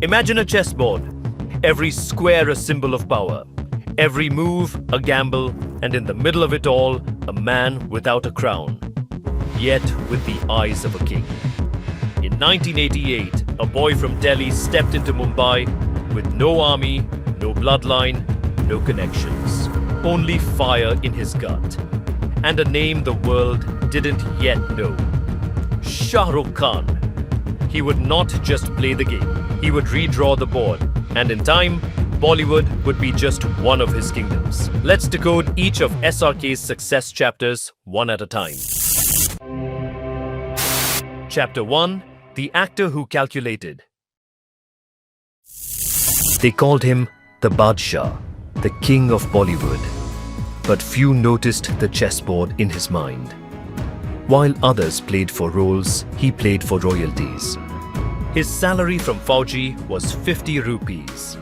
Imagine a chessboard. Every square a symbol of power. Every move a gamble, and in the middle of it all, a man without a crown, yet with the eyes of a king. In 1988, a boy from Delhi stepped into Mumbai with no army, no bloodline, no connections, only fire in his gut, and a name the world didn't yet know. Shah Rukh Khan. He would not just play the game, he would redraw the board, and in time, Bollywood would be just one of his kingdoms. Let's decode each of SRK's success chapters one at a time. Chapter 1. The Actor Who Calculated. They called him the Badshah, the king of Bollywood, but few noticed the chessboard in his mind. While others played for roles, he played for royalties. His salary from Fauji was 50 rupees.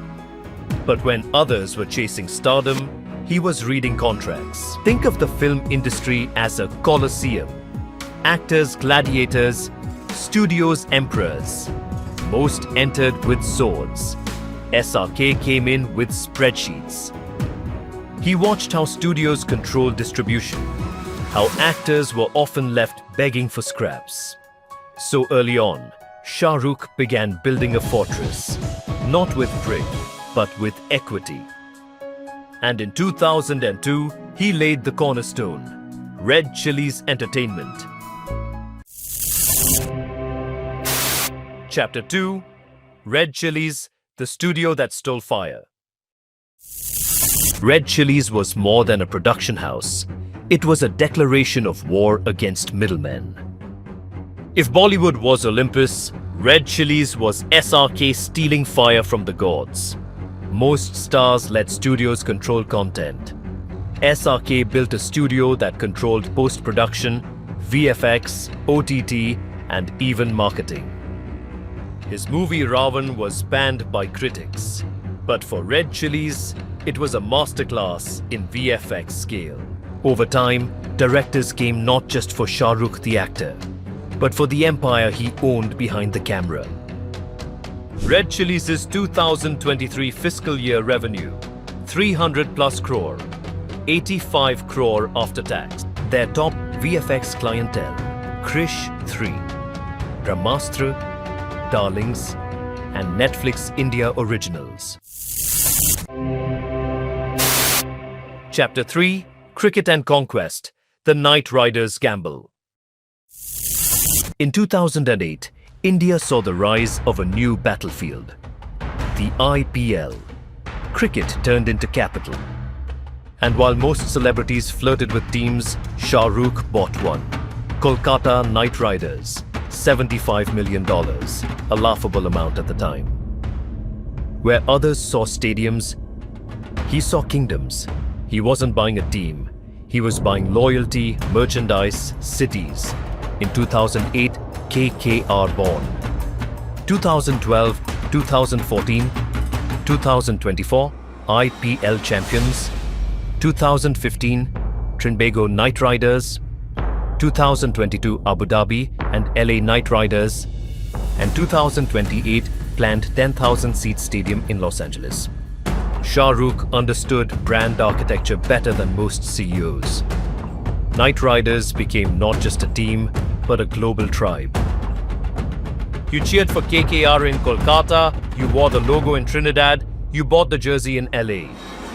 But when others were chasing stardom, he was reading contracts. Think of the film industry as a coliseum. Actors, gladiators, studios, emperors. Most entered with swords. SRK came in with spreadsheets. He watched how studios controlled distribution, how actors were often left begging for scraps. So early on, Shah Rukh began building a fortress, not with brick, but with equity. And in 2002, he laid the cornerstone, Red Chillies Entertainment. Chapter 2. Red Chillies, the studio that stole fire. Red Chillies was more than a production house. It was a declaration of war against middlemen. If Bollywood was Olympus, Red Chillies was SRK stealing fire from the gods. Most stars let studios control content. SRK built a studio that controlled post-production, VFX, OTT, and even marketing. His movie Ravan was panned by critics, but for Red Chillies, it was a masterclass in VFX scale. Over time, directors came not just for Shah Rukh the actor, but for the empire he owned behind the camera. Red Chillies' 2023 fiscal year revenue, 300 plus crore, 85 crore after tax. Their top VFX clientele, Krish 3, Brahmastra, Darlings, and Netflix India Originals. Chapter 3. Cricket and Conquest, the Knight Riders' Gamble. In 2008, India saw the rise of a new battlefield, the IPL. Cricket turned into capital. And while most celebrities flirted with teams, Shah Rukh bought one. Kolkata Knight Riders, $75 million, a laughable amount at the time. Where others saw stadiums, he saw kingdoms. He wasn't buying a team. He was buying loyalty, merchandise, cities. In 2008, KKR born. 2012, 2014, 2024, IPL champions. 2015, Trinbago Knight Riders. 2022, Abu Dhabi and LA Knight Riders. And 2028, planned 10,000-seat stadium in Los Angeles. Shah Rukh understood brand architecture better than most CEOs. Knight Riders became not just a team, but a global tribe. You cheered for KKR in Kolkata, you wore the logo in Trinidad, you bought the jersey in LA.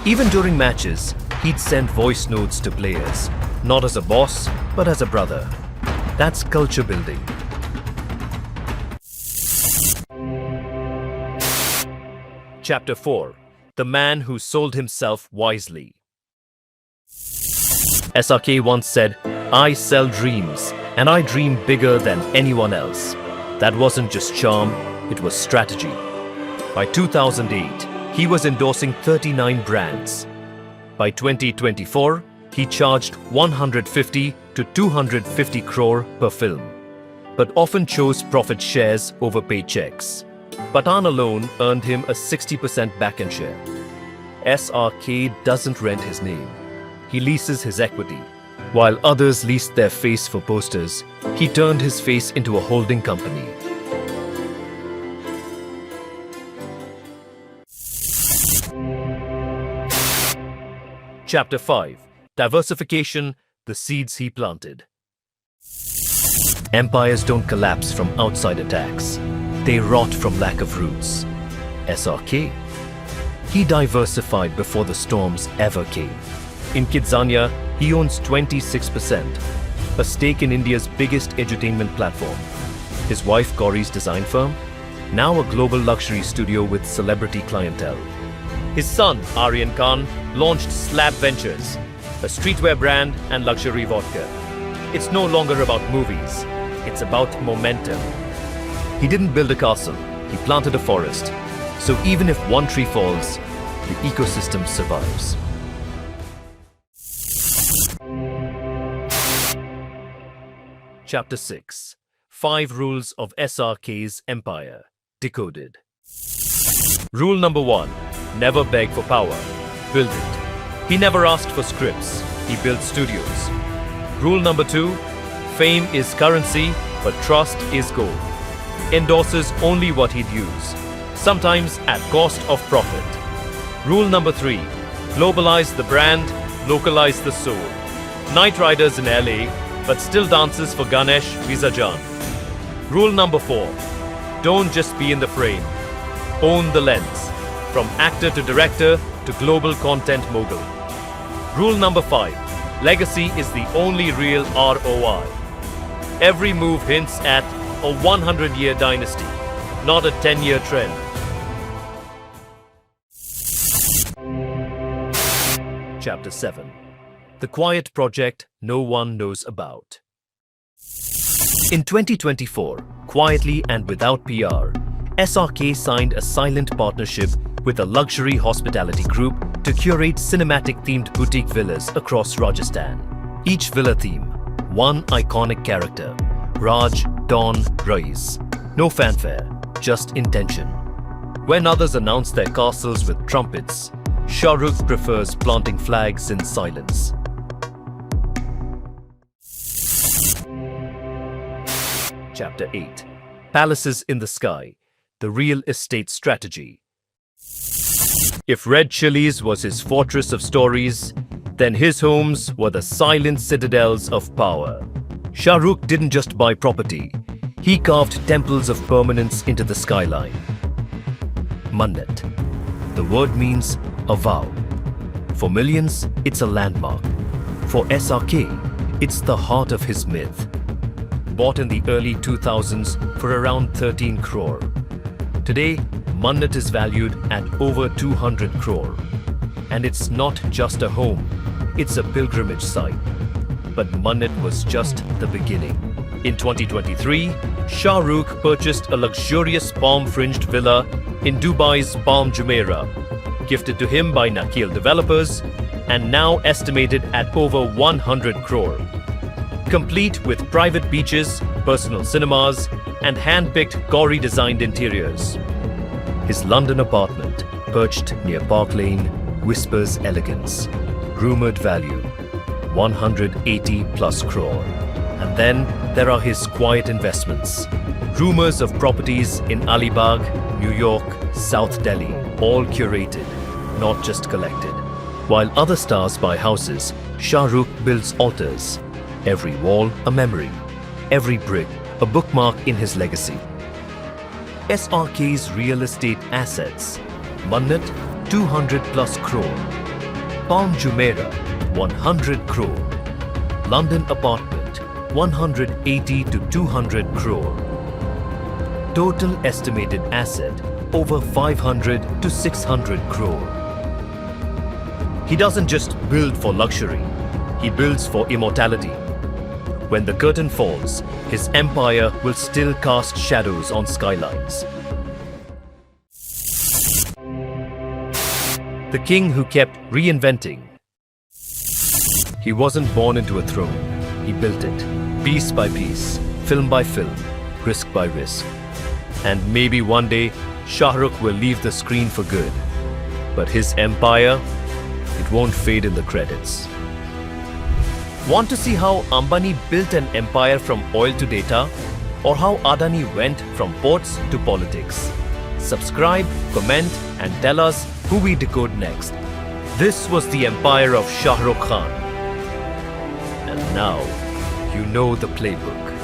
Even during matches, he'd send voice notes to players, not as a boss, but as a brother. That's culture building. Chapter 4. The Man Who Sold Himself Wisely. SRK once said, "I sell dreams, and I dream bigger than anyone else." That wasn't just charm, it was strategy. By 2008, he was endorsing 39 brands. By 2024, he charged 150 to 250 crore per film, but often chose profit shares over paychecks. Pathaan alone earned him a 60% backend share. SRK doesn't rent his name. He leases his equity. While others leased their face for posters, he turned his face into a holding company. Chapter 5. Diversification, the seeds he planted. Empires don't collapse from outside attacks. They rot from lack of roots. SRK. He diversified before the storms ever came. In Kidzania, he owns 26%, a stake in India's biggest edutainment platform. His wife Gauri's design firm, now a global luxury studio with celebrity clientele. His son Aryan Khan launched Slab Ventures, a streetwear brand and luxury vodka. It's no longer about movies, it's about momentum. He didn't build a castle, he planted a forest. So even if one tree falls, the ecosystem survives. Chapter 6. 5 Rules of SRK's Empire. Decoded. Rule number 1. Never beg for power. Build it. He never asked for scripts. He built studios. Rule number 2. Fame is currency, but trust is gold. Endorses only what he'd use, sometimes at cost of profit. Rule number 3. Globalize the brand, localize the soul. Night riders in LA, but still dances for Ganesh Visajan. Rule number 4. Don't just be in the frame. Own the lens. From actor to director to global content mogul. Rule number 5. Legacy is the only real ROI. Every move hints at a 100-year dynasty, not a 10-year trend. Chapter 7. The quiet project no one knows about. In 2024, quietly and without PR, SRK signed a silent partnership with a luxury hospitality group to curate cinematic-themed boutique villas across Rajasthan. Each villa theme, one iconic character, Raj, Dawn, Rais. No fanfare, just intention. When others announce their castles with trumpets, Shah Rukh prefers planting flags in silence. Chapter 8. Palaces in the Sky, the real estate strategy. If Red Chillies was his fortress of stories, then his homes were the silent citadels of power. Shah Rukh didn't just buy property, he carved temples of permanence into the skyline. Mannet. The word means a vow. For millions, it's a landmark. For SRK, it's the heart of his myth. Bought in the early 2000s for around 13 crore. Today, Mannet is valued at over 200 crore. And it's not just a home, it's a pilgrimage site. But Mannet was just the beginning. In 2023, Shah Rukh purchased a luxurious palm-fringed villa in Dubai's Palm Jumeirah, gifted to him by Nakheel developers and now estimated at over 100 crore. Complete with private beaches, personal cinemas, and hand-picked Gauri-designed interiors. His London apartment, perched near Park Lane, whispers elegance. Rumored value, 180 plus crore. And then there are his quiet investments. Rumors of properties in Alibag, New York, South Delhi, all curated, not just collected. While other stars buy houses, Shah Rukh builds altars. Every wall a memory, every brick a bookmark in his legacy. SRK's real estate assets: Mannet 200 plus crore, Palm Jumeirah 100 crore, London apartment 180 to 200 crore. Total estimated asset over 500 to 600 crore. He doesn't just build for luxury, he builds for immortality. When the curtain falls, his empire will still cast shadows on skylines. The king who kept reinventing. He wasn't born into a throne, he built it, piece by piece, film by film, risk by risk. And maybe one day, Shah Rukh will leave the screen for good. But his empire, it won't fade in the credits. Want to see how Ambani built an empire from oil to data? Or how Adani went from ports to politics? Subscribe, comment, and tell us who we decode next. This was the empire of Shah Rukh Khan. And now, you know the playbook.